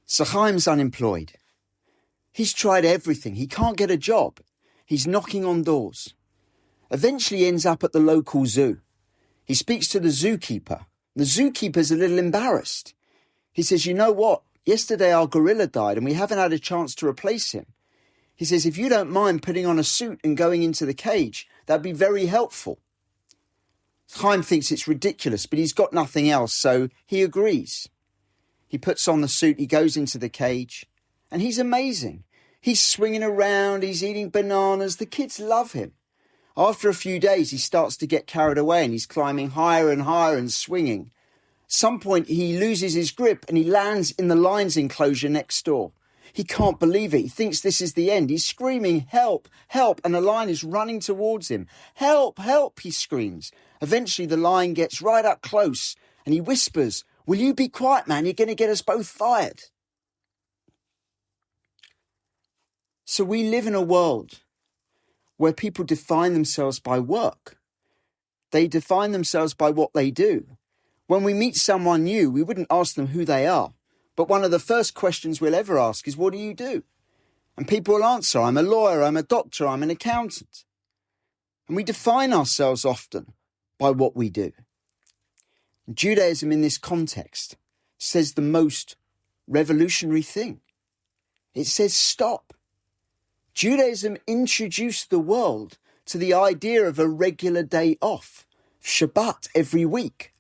So Chaim's unemployed. He's tried everything. He can't get a job. He's knocking on doors. Eventually he ends up at the local zoo. He speaks to the zookeeper. The zookeeper's a little embarrassed. He says, you know what? Yesterday our gorilla died and we haven't had a chance to replace him. He says, if you don't mind putting on a suit and going into the cage, that'd be very helpful. Chaim thinks it's ridiculous, but he's got nothing else, so he agrees. He puts on the suit, he goes into the cage, and he's amazing. He's swinging around, he's eating bananas, the kids love him. After a few days, he starts to get carried away and he's climbing higher and higher and swinging. At some point, he loses his grip and he lands in the lion's enclosure next door. He can't believe it. He thinks this is the end. He's screaming, help, help, and the lion is running towards him. Help, help, he screams. Eventually, the lion gets right up close and he whispers, will you be quiet, man? You're going to get us both fired. So we live in a world where people define themselves by work. They define themselves by what they do. When we meet someone new, we wouldn't ask them who they are. But one of the first questions we'll ever ask is, what do you do? And people will answer, I'm a lawyer, I'm a doctor, I'm an accountant. And we define ourselves often by what we do. Judaism in this context says the most revolutionary thing. It says stop. Judaism introduced the world to the idea of a regular day off, Shabbat, every week.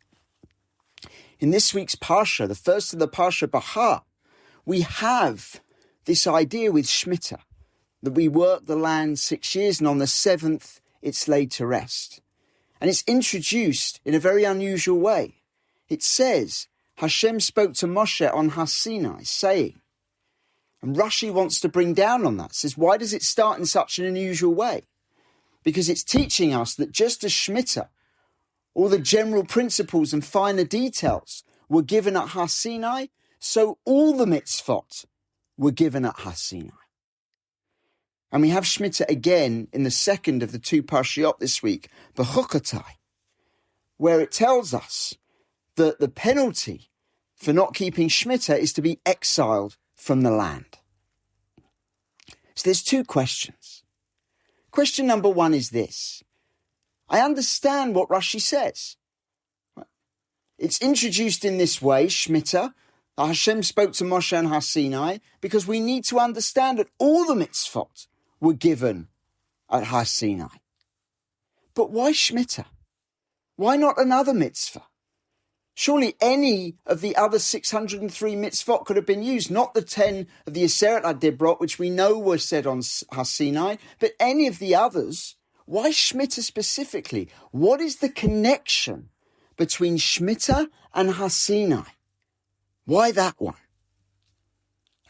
In this week's Parsha, the first of the Parsha Behar, we have this idea with Shemitah, that we work the land 6 years and on the seventh it's laid to rest. And it's introduced in a very unusual way. It says, Hashem spoke to Moshe on Har Sinai, saying, and Rashi wants to bring down on that, says, why does it start in such an unusual way? Because it's teaching us that just as Shemitah, all the general principles and finer details were given at Har Sinai, so all the mitzvot were given at Har Sinai. And we have Shemitah again in the second of the two Parshiot this week, Bechukotai, where it tells us that the penalty for not keeping Shemitah is to be exiled from the land. So there's two questions. Question number one is this. I understand what Rashi says. It's introduced in this way, Shemitah, Hashem spoke to Moshe and Har Sinai, because we need to understand that all the mitzvot were given at Har Sinai. But why Shemitah? Why not another mitzvah? Surely any of the other 603 mitzvot could have been used, not the 10 of the Aseret HaDibrot, which we know were said on Har Sinai, but any of the others. Why Shemitah specifically? What is the connection between Shemitah and Har Sinai? Why that one?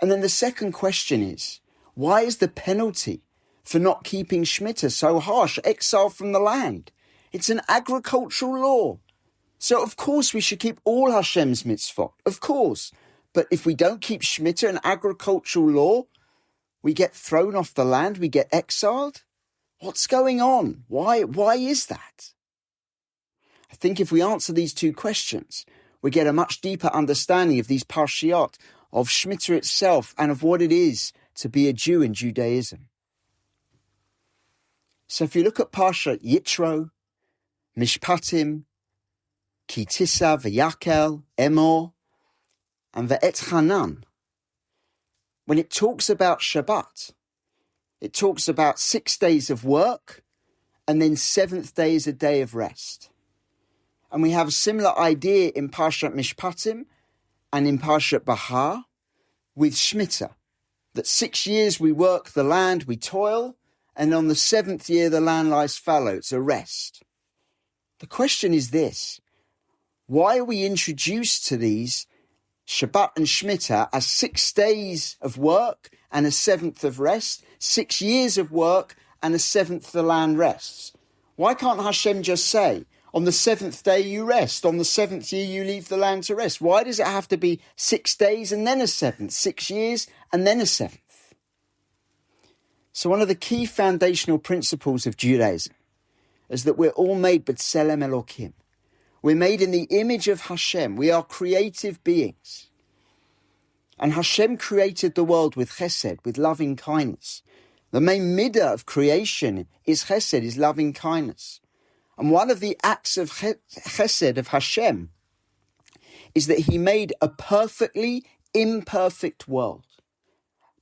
And then the second question is, why is the penalty for not keeping Shemitah so harsh, exile from the land? It's an agricultural law. So of course we should keep all Hashem's mitzvot, of course. But if we don't keep Shemitah, an agricultural law, we get thrown off the land, we get exiled. What's going on? Why is that? I think if we answer these two questions, we get a much deeper understanding of these parshiot, of Shemitah itself, and of what it is to be a Jew in Judaism. So if you look at Parsha Yitro, Mishpatim, Ki Tisa, V'Yakel, Emor, and Ve'et Hanan, when it talks about Shabbat, it talks about 6 days of work, and then seventh day is a day of rest. And we have a similar idea in Parshat Mishpatim and in Parshat Behar with Shemitah, that 6 years we work the land, we toil, and on the seventh year the land lies fallow, it's a rest. The question is this, why are we introduced to these Shabbat and Shemittah as 6 days of work and a seventh of rest, 6 years of work and a seventh the land rests? Why can't Hashem just say, on the seventh day you rest, on the seventh year you leave the land to rest? Why does it have to be 6 days and then a seventh, 6 years and then a seventh? So one of the key foundational principles of Judaism is that we're all made b'tselem Elokim. We're made in the image of Hashem. We are creative beings. And Hashem created the world with chesed, with loving kindness. The main midah of creation is chesed, is loving kindness. And one of the acts of chesed of Hashem is that he made a perfectly imperfect world.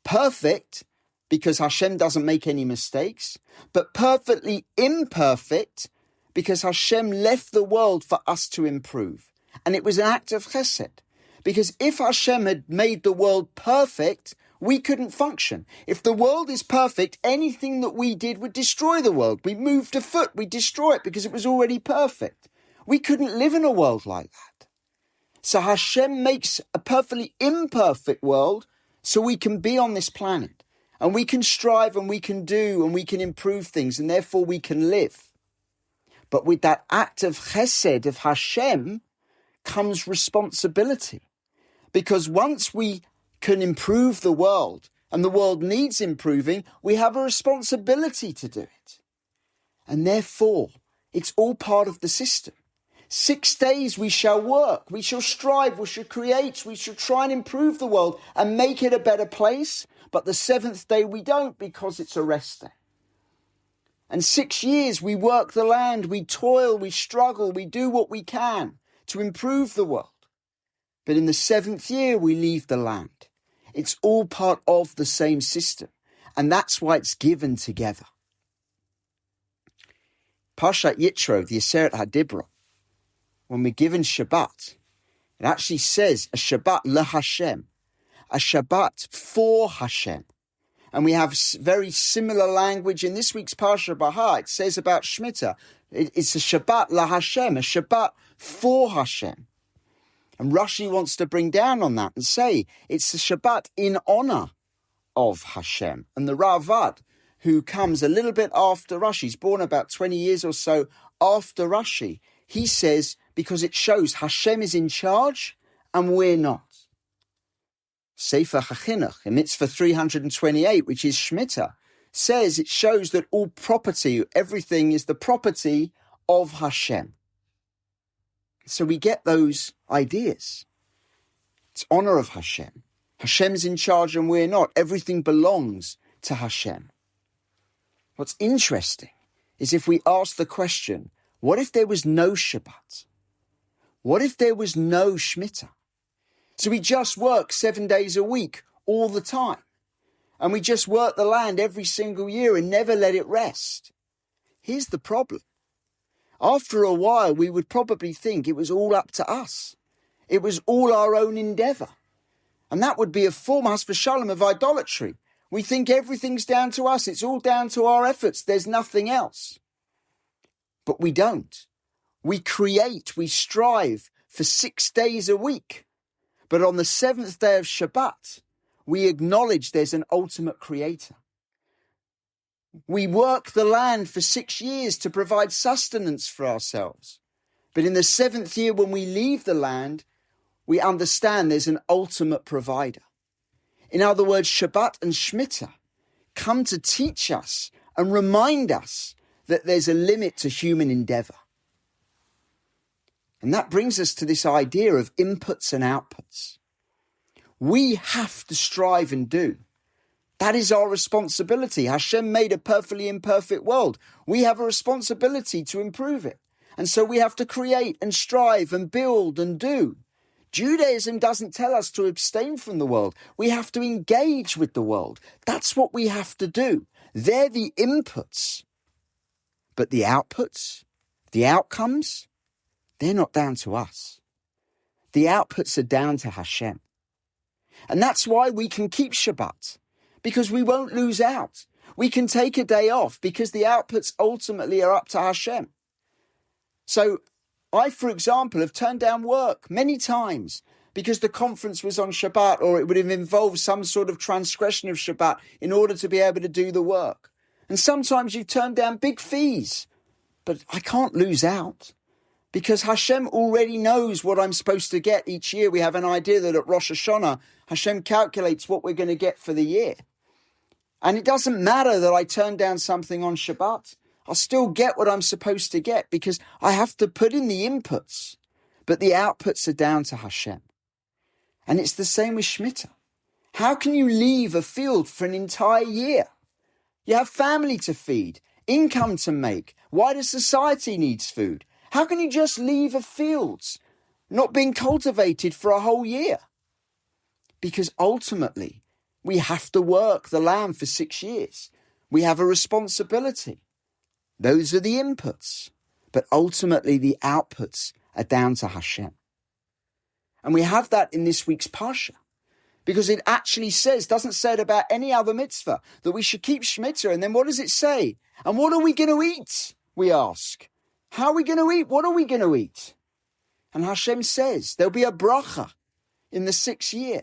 Perfect because Hashem doesn't make any mistakes, but perfectly imperfect because Hashem left the world for us to improve. And it was an act of chesed. Because if Hashem had made the world perfect, we couldn't function. If the world is perfect, anything that we did would destroy the world. We moved a foot, we'd destroy it because it was already perfect. We couldn't live in a world like that. So Hashem makes a perfectly imperfect world so we can be on this planet. And we can strive and we can do and we can improve things and therefore we can live. But with that act of chesed of Hashem comes responsibility. Because once we can improve the world and the world needs improving, we have a responsibility to do it. And therefore, it's all part of the system. 6 days we shall work, we shall strive, we shall create, we shall try and improve the world and make it a better place. But the 7th day we don't because it's a rest day. And 6 years we work the land, we toil, we struggle, we do what we can to improve the world. But in the 7th year we leave the land. It's all part of the same system. And that's why it's given together. Parsha Yitro, the Aseret HaDibra, when we're given Shabbat, it actually says a Shabbat LaHashem, a Shabbat for Hashem. And we have very similar language in this week's Parsha Behar. It says about Shemitah, it's a Shabbat LaHashem, a Shabbat for Hashem. And Rashi wants to bring down on that and say it's a Shabbat in honor of Hashem. And the Ravad, who comes a little bit after Rashi, he's born about 20 years or so after Rashi, he says because it shows Hashem is in charge and we're not. Sefer HaChinuch, in Mitzvah 328, which is Shemitah, says it shows that all property, everything is the property of Hashem. So we get those ideas. It's honor of Hashem. Hashem's in charge and we're not. Everything belongs to Hashem. What's interesting is if we ask the question, what if there was no Shabbat? What if there was no Shemitah? So we just work 7 days a week all the time. And we just work the land every single year and never let it rest. Here's the problem. After a while, we would probably think it was all up to us. It was all our own endeavour. And that would be a form, has v'shalom, of idolatry. We think everything's down to us. It's all down to our efforts. There's nothing else. But we don't. We create, we strive for 6 days a week. But on the 7th day of Shabbat, we acknowledge there's an ultimate creator. We work the land for 6 years to provide sustenance for ourselves. But in the 7th year, when we leave the land, we understand there's an ultimate provider. In other words, Shabbat and Shemittah come to teach us and remind us that there's a limit to human endeavour. And that brings us to this idea of inputs and outputs. We have to strive and do. That is our responsibility. Hashem made a perfectly imperfect world. We have a responsibility to improve it. And so we have to create and strive and build and do. Judaism doesn't tell us to abstain from the world. We have to engage with the world. That's what we have to do. They're the inputs. But the outputs, the outcomes, they're not down to us. The outputs are down to Hashem. And that's why we can keep Shabbat, because we won't lose out. We can take a day off because the outputs ultimately are up to Hashem. So I, for example, have turned down work many times because the conference was on Shabbat, or it would have involved some sort of transgression of Shabbat in order to be able to do the work. And sometimes you turn down big fees, but I can't lose out because Hashem already knows what I'm supposed to get each year. We have an idea that at Rosh Hashanah, Hashem calculates what we're going to get for the year. And it doesn't matter that I turn down something on Shabbat. I'll still get what I'm supposed to get because I have to put in the inputs, but the outputs are down to Hashem. And it's the same with Shemitah. How can you leave a field for an entire year? You have family to feed, income to make, wider society needs food. How can you just leave a field not being cultivated for a whole year? Because ultimately, we have to work the land for 6 years. We have a responsibility. Those are the inputs. But ultimately, the outputs are down to Hashem. And we have that in this week's Parsha. Because it actually says, doesn't say it about any other mitzvah, that we should keep Shemitah. And then what does it say? And what are we going to eat? We ask. How are we going to eat? What are we going to eat? And Hashem says, there'll be a bracha in the 6th year.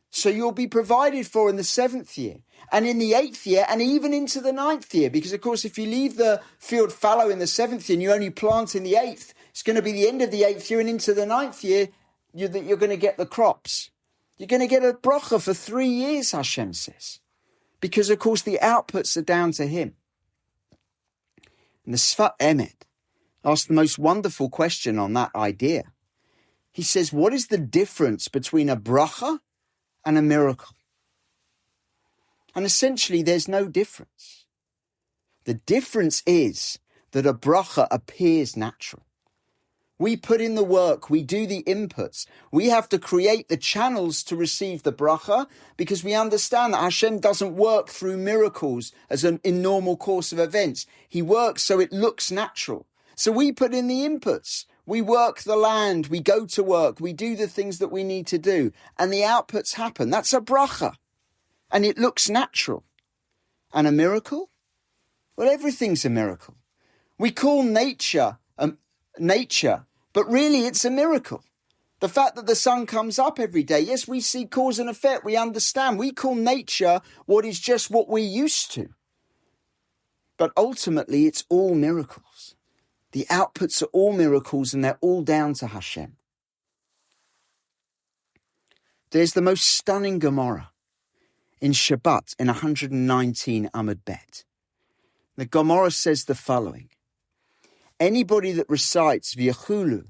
So you'll be provided for in the 7th year, and in the 8th year, and even into the 9th year. Because, of course, if you leave the field fallow in the 7th year and you only plant in the 8th, it's going to be the end of the 8th year and into the 9th year that you're going to get the crops. You're going to get a bracha for 3 years, Hashem says. Because, of course, the outputs are down to him. And the Sfat Emet asked the most wonderful question on that idea. He says, what is the difference between a bracha and a miracle? And essentially, there's no difference. The difference is that a bracha appears natural. We put in the work, we do the inputs. We have to create the channels to receive the bracha because we understand that Hashem doesn't work through miracles as in normal course of events. He works so it looks natural. So we put in the inputs. We work the land, we go to work, we do the things that we need to do, and the outputs happen. That's a bracha. And it looks natural. And a miracle? Well, everything's a miracle. We call nature nature, but really it's a miracle. The fact that the sun comes up every day, yes, we see cause and effect, we understand. We call nature what is just what we're used to. But ultimately, it's all miracles. The outputs are all miracles and they're all down to Hashem. There's the most stunning Gemara in Shabbat in 119 Amud Bet. The Gemara says the following. Anybody that recites V'yachulu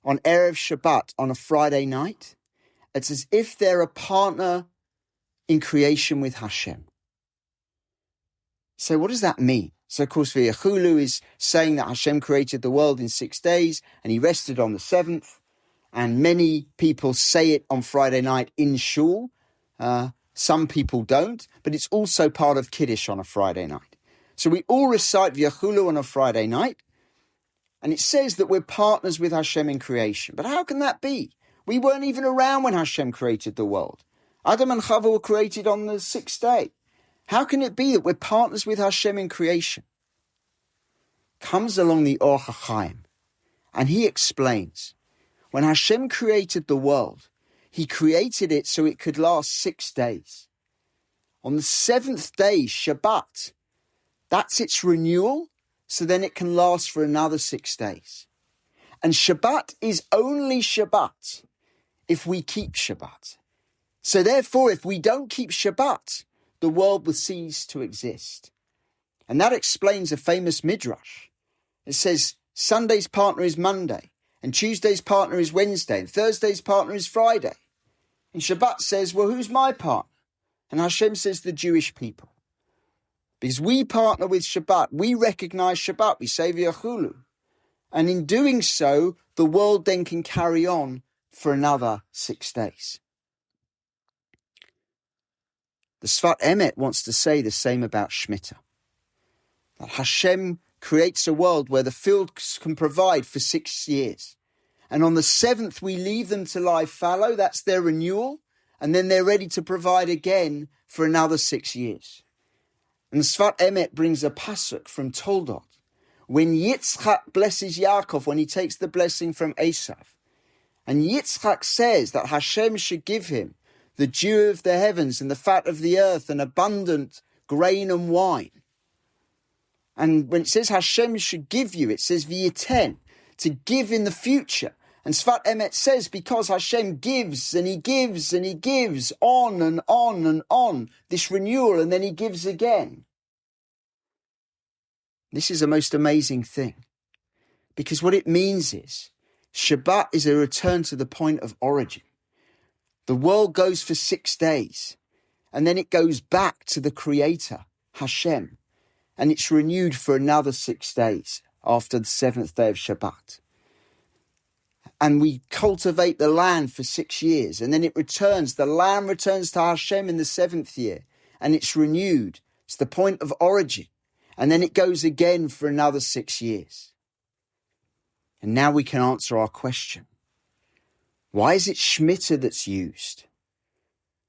on Erev Shabbat on a Friday night, it's as if they're a partner in creation with Hashem. So what does that mean? So of course V'yachulu is saying that Hashem created the world in 6 days and he rested on the 7th. And many people say it on Friday night in shul. Some people don't, but it's also part of Kiddush on a Friday night. So we all recite V'yachulu on a Friday night. And it says that we're partners with Hashem in creation. But how can that be? We weren't even around when Hashem created the world. Adam and Chava were created on the 6th day. How can it be that we're partners with Hashem in creation? Comes along the Or HaChaim, and he explains, when Hashem created the world, he created it so it could last 6 days. On the 7th day, Shabbat, that's its renewal, so then it can last for another 6 days. And Shabbat is only Shabbat if we keep Shabbat. So therefore, if we don't keep Shabbat, the world will cease to exist. And that explains a famous midrash. It says, Sunday's partner is Monday, and Tuesday's partner is Wednesday, and Thursday's partner is Friday. And Shabbat says, well, who's my partner? And Hashem says, the Jewish people. Because we partner with Shabbat, we recognize Shabbat, we say V'yachulu. And in doing so, the world then can carry on for another 6 days. The Sfat Emet wants to say the same about Shemitah. That Hashem creates a world where the fields can provide for 6 years. And on the 7th, we leave them to lie fallow, that's their renewal, and then they're ready to provide again for another 6 years. And the Sfat Emet brings a pasuk from Toldot. When Yitzchak blesses Yaakov, when he takes the blessing from Esav. And Yitzchak says that Hashem should give him the dew of the heavens and the fat of the earth and abundant grain and wine. And when it says Hashem should give you, it says v'yiten, to give in the future. And Sfat Emet says because Hashem gives and he gives and he gives on and on and on, this renewal, and then he gives again. This is a most amazing thing. Because what it means is, Shabbat is a return to the point of origin. The world goes for 6 days, and then it goes back to the Creator, Hashem, and it's renewed for another 6 days after the 7th day of Shabbat. And we cultivate the land for 6 years, and then it returns. The land returns to Hashem in the 7th year, and it's renewed. It's the point of origin. And then it goes again for another 6 years. And now we can answer our question. Why is it Shemitah that's used?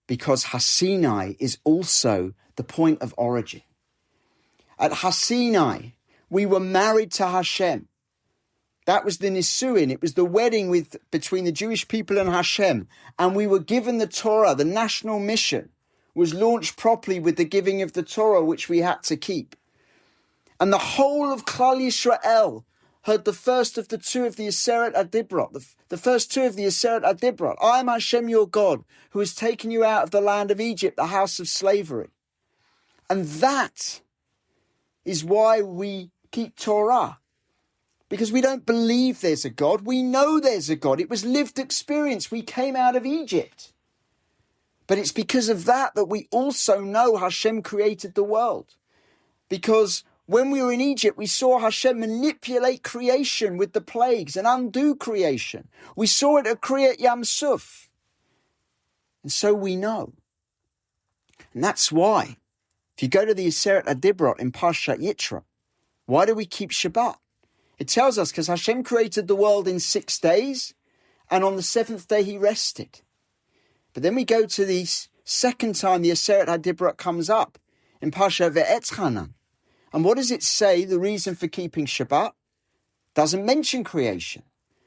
Because Har Sinai is also the point of origin. At Har Sinai, we were married to Hashem. That was the Nisuin. It was the wedding between the Jewish people and Hashem. And we were given the Torah. The national mission was launched properly with the giving of the Torah, which we had to keep. And the whole of Klal Yisrael heard the first of the two of the Aseret Adibrot, the first two of the Aseret Adibrot. I am Hashem your God, who has taken you out of the land of Egypt, the house of slavery. And that is why we keep Torah. Because we don't believe there's a God. We know there's a God. It was lived experience. We came out of Egypt. But it's because of that we also know Hashem created the world. Because when we were in Egypt, we saw Hashem manipulate creation with the plagues and undo creation. We saw it at Kriyat Yam Suf. And so we know. And that's why, if you go to the Aseret Adibrot in Parsha Yitro, why do we keep Shabbat? It tells us because Hashem created the world in 6 days, and on the 7th day he rested. But then we go to the second time the Aseret Adibrot comes up in Parsha Ve'etchanan. And what does it say, the reason for keeping Shabbat? Doesn't mention creation.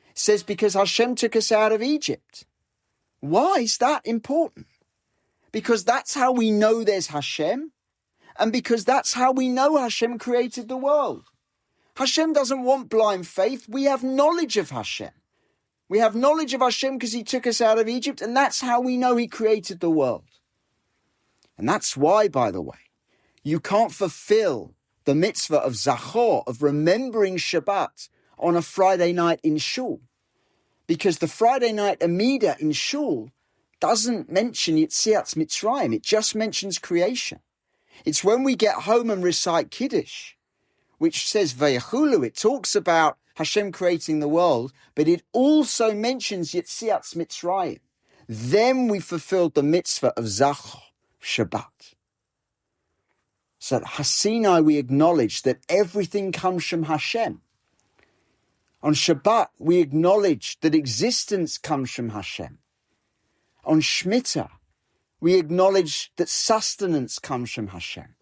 It says because Hashem took us out of Egypt. Why is that important? Because that's how we know there's Hashem, and because that's how we know Hashem created the world. Hashem doesn't want blind faith. We have knowledge of Hashem. We have knowledge of Hashem because he took us out of Egypt, and that's how we know he created the world. And that's why, by the way, you can't fulfill the mitzvah of Zachor, of remembering Shabbat, on a Friday night in Shul. Because the Friday night Amidah in Shul doesn't mention Yetziat Mitzrayim. It just mentions creation. It's when we get home and recite Kiddush, which says Vayachulu, it talks about Hashem creating the world, but it also mentions Yetziat Mitzrayim. Then we fulfilled the mitzvah of Zachor, Shabbat. So at Har Sinai we acknowledge that everything comes from Hashem. On Shabbat we acknowledge that existence comes from Hashem. On Shemitah we acknowledge that sustenance comes from Hashem.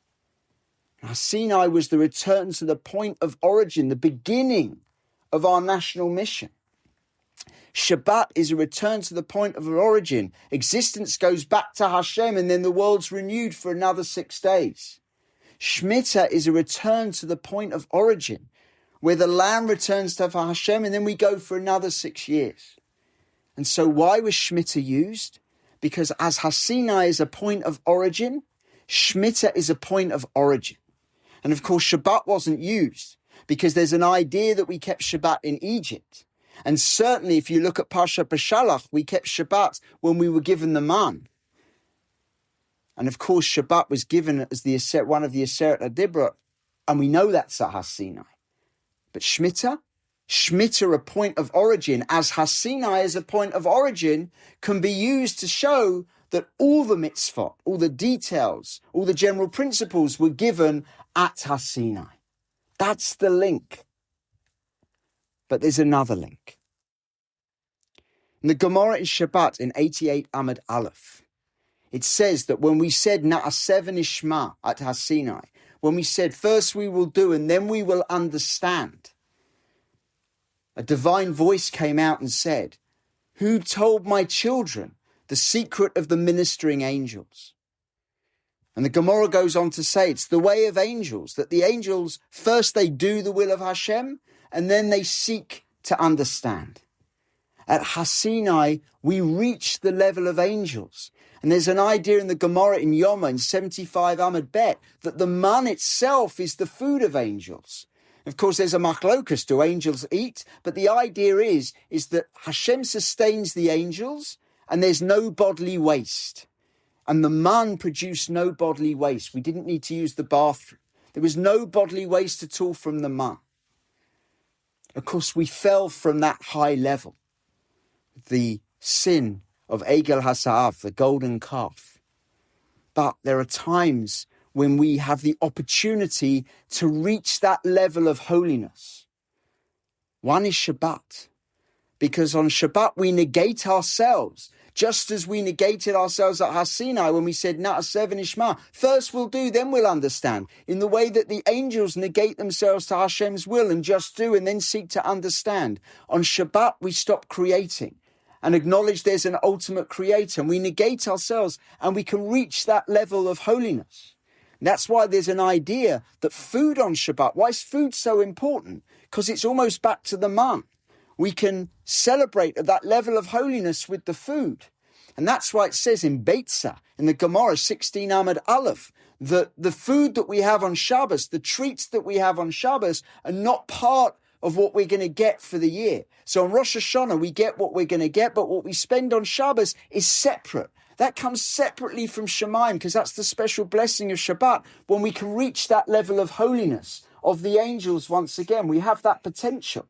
Har Sinai was the return to the point of origin, the beginning of our national mission. Shabbat is a return to the point of origin. Existence goes back to Hashem, and then the world's renewed for another 6 days. Shemitah is a return to the point of origin, where the land returns to Hashem, and then we go for another 6 years. And so why was Shemitah used? Because as Har Sinai is a point of origin, Shemitah is a point of origin. And of course, Shabbat wasn't used because there's an idea that we kept Shabbat in Egypt. And certainly if you look at Parsha B'Shalach, we kept Shabbat when we were given the man. And of course, Shabbat was given as one of the Aseret Adibrot, and we know that's at Har Sinai. But Shemitah, a point of origin, as Har Sinai as a point of origin, can be used to show that all the mitzvot, all the details, all the general principles were given at Har Sinai. That's the link. But there's another link. In the Gemara in Shabbat in 88 Amud Aleph, it says that when we said Na'aseh v'nishma at Har Sinai, when we said first we will do and then we will understand, a divine voice came out and said, "Who told my children the secret of the ministering angels?" And the Gemara goes on to say it's the way of angels, that the angels, first they do the will of Hashem, and then they seek to understand. At Har Sinai, we reach the level of angels. And there's an idea in the Gemara in Yoma, in 75 Amud Bet, that the man itself is the food of angels. Of course, there's a machlokas, do angels eat? But the idea is that Hashem sustains the angels, and there's no bodily waste. And the man produced no bodily waste. We didn't need to use the bathroom. There was no bodily waste at all from the man. Of course, we fell from that high level. The sin of Egel HaSa'av, the golden calf. But there are times when we have the opportunity to reach that level of holiness. One is Shabbat. Because on Shabbat we negate ourselves, just as we negated ourselves at Har Sinai when we said, Na'aseh v'nishma. First we'll do, then we'll understand. In the way that the angels negate themselves to Hashem's will and just do and then seek to understand. On Shabbat we stop creating and acknowledge there's an ultimate creator. And we negate ourselves and we can reach that level of holiness. And that's why there's an idea that food on Shabbat, why is food so important? Because it's almost back to the man. We can celebrate at that level of holiness with the food. And that's why it says in Beitza, in the Gemara 16 Amud Aleph, that the food that we have on Shabbos, the treats that we have on Shabbos are not part of what we're going to get for the year. So on Rosh Hashanah, we get what we're going to get, but what we spend on Shabbos is separate. That comes separately from Shemayim, because that's the special blessing of Shabbat, when we can reach that level of holiness of the angels once again. We have that potential.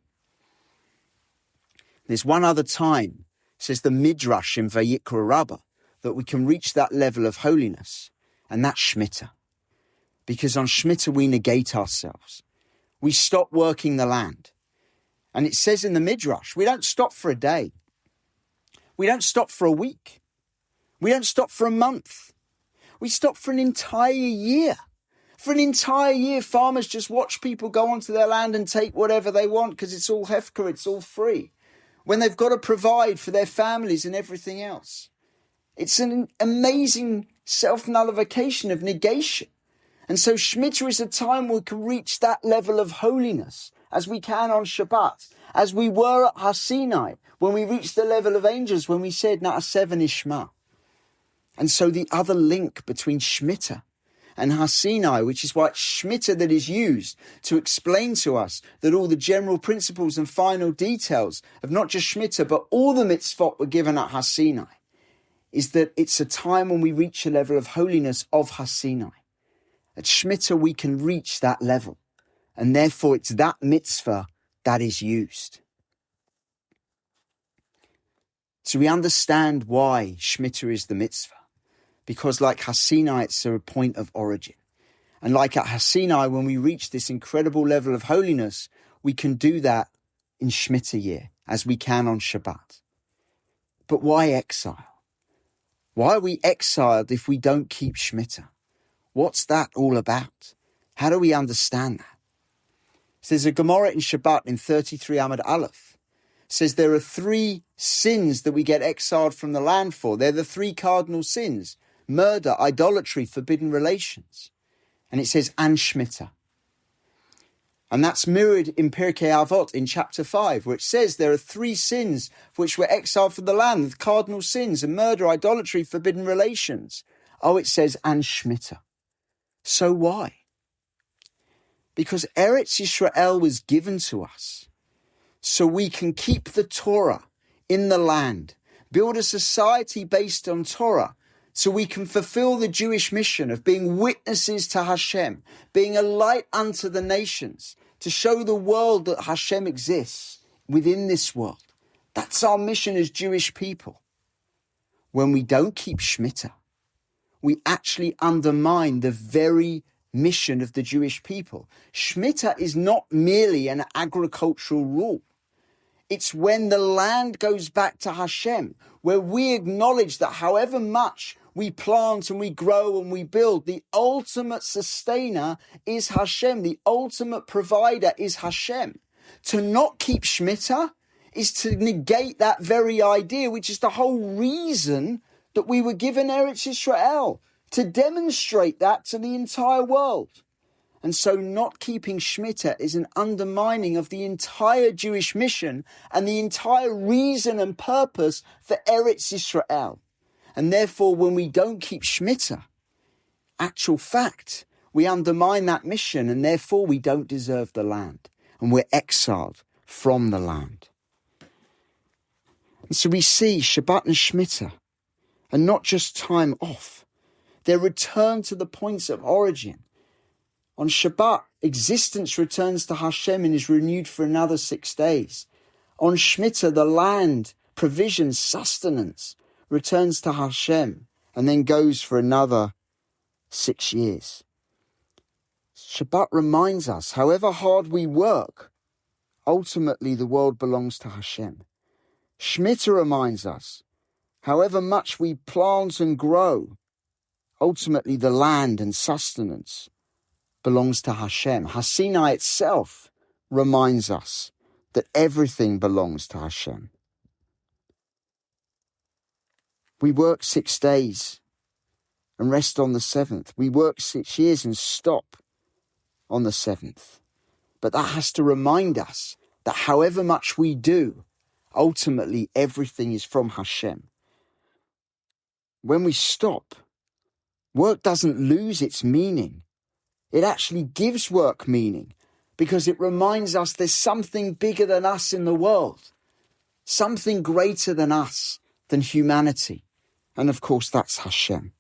There's one other time, says the Midrash in Vayikra Rabbah, that we can reach that level of holiness, and that's Shemitah. Because on Shemitah we negate ourselves. We stop working the land. And it says in the Midrash, we don't stop for a day. We don't stop for a week. We don't stop for a month. We stop for an entire year. For an entire year, farmers just watch people go onto their land and take whatever they want because it's all hefker, it's all free. When they've got to provide for their families and everything else. It's an amazing self-nullification of negation. And so Shemitah is a time we can reach that level of holiness as we can on Shabbat, as we were at Har Sinai, when we reached the level of angels, when we said Na'aseh v'nishma. And so the other link between Shemitah and Har Sinai, which is why it's Shemitah that is used to explain to us that all the general principles and final details of not just Shemitah, but all the mitzvot were given at Har Sinai, is that it's a time when we reach a level of holiness of Har Sinai. At Shemitah, we can reach that level, and therefore it's that mitzvah that is used. So we understand why Shemitah is the mitzvah. Because like Har Sinai, it's a point of origin. And like at Har Sinai, when we reach this incredible level of holiness, we can do that in Shemitah year, as we can on Shabbat. But why exile? Why are we exiled if we don't keep Shemitah? What's that all about? How do we understand that? So there's a Gemara in Shabbat in 33 Amud Aleph. It says there are 3 sins that we get exiled from the land for. They're the 3 cardinal sins. Murder, idolatry, forbidden relations. And it says, and Shemitah. And that's mirrored in Pirkei Avot in chapter 5, where it says there are 3 sins for which we're exiled from the land, the cardinal sins, and murder, idolatry, forbidden relations. Oh, it says, and Shemitah. So why? Because Eretz Yisrael was given to us so we can keep the Torah in the land, build a society based on Torah, so we can fulfill the Jewish mission of being witnesses to Hashem, being a light unto the nations, to show the world that Hashem exists within this world. That's our mission as Jewish people. When we don't keep Shemitah, we actually undermine the very mission of the Jewish people. Shemitah is not merely an agricultural rule. It's when the land goes back to Hashem, where we acknowledge that however much we plant and we grow and we build, the ultimate sustainer is Hashem. The ultimate provider is Hashem. To not keep Shemitah is to negate that very idea, which is the whole reason that we were given Eretz Yisrael, to demonstrate that to the entire world. And so not keeping Shemitah is an undermining of the entire Jewish mission and the entire reason and purpose for Eretz Yisrael. And therefore, when we don't keep Shemitah, actual fact, we undermine that mission and therefore we don't deserve the land. And we're exiled from the land. And so we see Shabbat and Shemittah, and not just time off. They're returned to the points of origin. On Shabbat, existence returns to Hashem and is renewed for another 6 days. On Shemittah, the land, provision, sustenance returns to Hashem and then goes for another 6 years. Shabbat reminds us, however hard we work, ultimately the world belongs to Hashem. Shemittah reminds us, however much we plant and grow, ultimately the land and sustenance belongs to Hashem. Har Sinai itself reminds us that everything belongs to Hashem. We work 6 days and rest on the 7th. We work 6 years and stop on the 7th. But that has to remind us that however much we do, ultimately everything is from Hashem. When we stop, work doesn't lose its meaning. It actually gives work meaning because it reminds us there's something bigger than us in the world, something greater than us, than humanity. And of course, that's Hashem.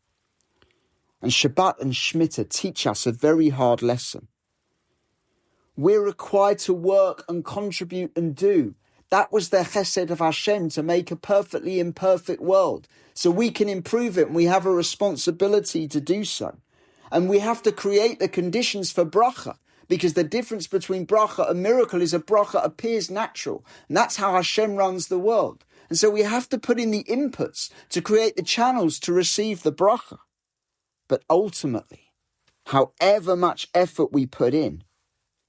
And Shabbat and Shemittah teach us a very hard lesson. We're required to work and contribute and do. That was the chesed of Hashem, to make a perfectly imperfect world so we can improve it, and we have a responsibility to do so. And we have to create the conditions for bracha, because the difference between bracha and miracle is a bracha appears natural. And that's how Hashem runs the world. And so we have to put in the inputs to create the channels to receive the bracha. But ultimately, however much effort we put in,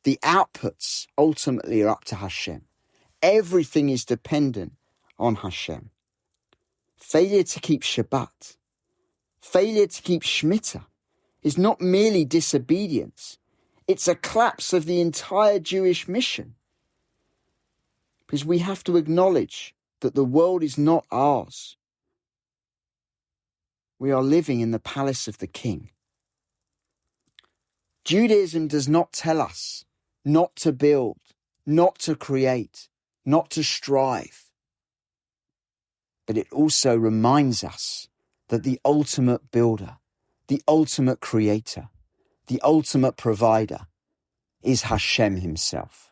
the outputs ultimately are up to Hashem. Everything is dependent on Hashem. Failure to keep Shabbat, failure to keep Shemittah is not merely disobedience. It's a collapse of the entire Jewish mission. Because we have to acknowledge that the world is not ours. We are living in the palace of the King. Judaism does not tell us not to build, not to create, not to strive. But it also reminds us that the ultimate builder, the ultimate creator, the ultimate provider is Hashem himself.